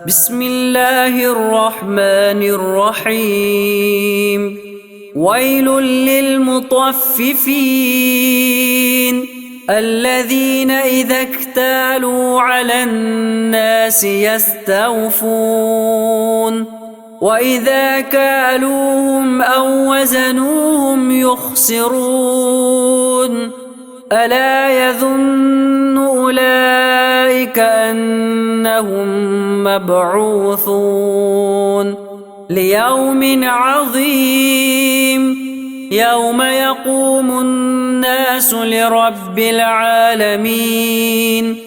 بسم الله الرحمن الرحيم. ويل للمطففين الذين إذا اكتالوا على الناس يستوفون وإذا كالوهم أو وزنوهم يخسرون. ألا يظن أولئك أنهم مبعوثون ليوم عظيم يوم يقوم الناس لرب العالمين.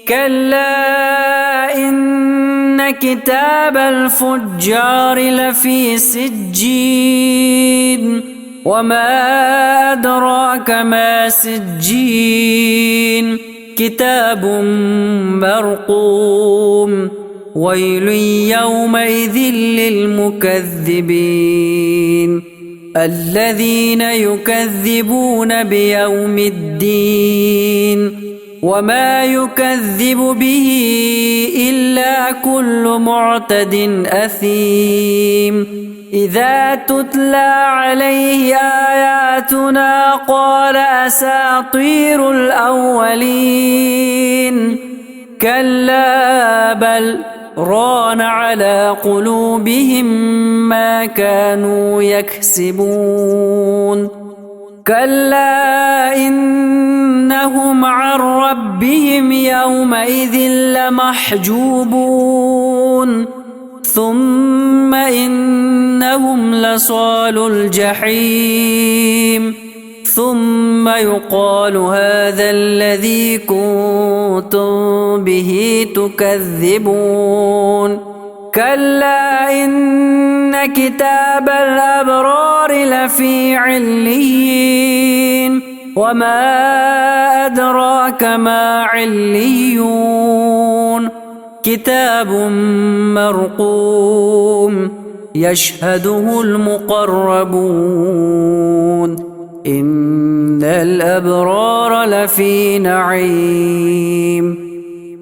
كلا إن كتاب الفجار لفي سجين وما أدراك ما سجين كتاب مرقوم. ويل يومئذ للمكذبين الذين يكذبون بيوم الدين وما يكذب به إلا كل معتد أثيم. إذا تتلى عليه آياتنا قال أساطير الأولين. كلا بل ران على قلوبهم ما كانوا يكسبون. كلا إنهم عن ربهم يومئذ لمحجوبون ثم إنهم لصالو الجحيم ثم يقال هذا الذي كنتم به تكذبون. كلا إن كتاب الأبرار لفي عليين وما أدراك ما عليون كتاب مرقوم يشهده المقربون. إن الأبرار لفي نعيم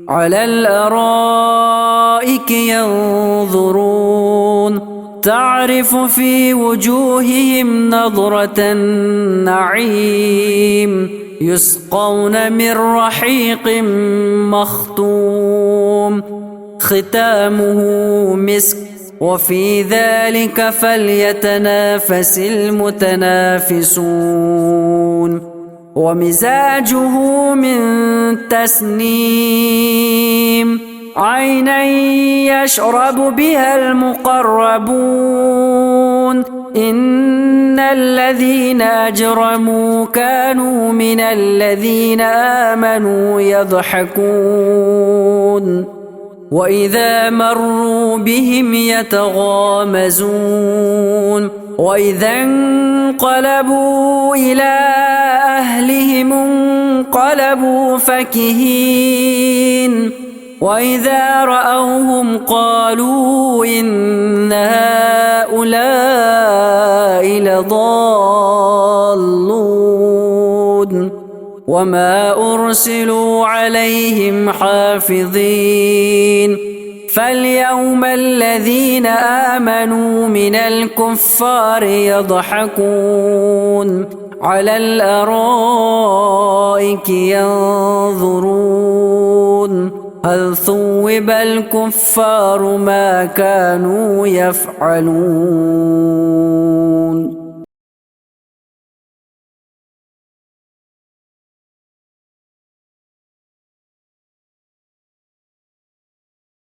على الأرائك ينظرون تعرف في وجوههم نضرة النعيم يسقون من رحيق مختوم ختامه مسك وفي ذلك فليتنافس المتنافسون. ومزاجه من تسنيم عينا يشرب بها المقربون. إن الذين أجرموا كانوا من الذين آمنوا يضحكون وإذا مروا بهم يتغامزون وإذا انقلبوا إلى أهلهم انقلبوا فكهين وإذا رأوهم قالوا إن هؤلاء لضالون وما أرسلوا عليهم حافظين. فاليوم الذين آمنوا من الكفار يضحكون على الأرائك ينظرون هل ثوب الكفار ما كانوا يفعلون.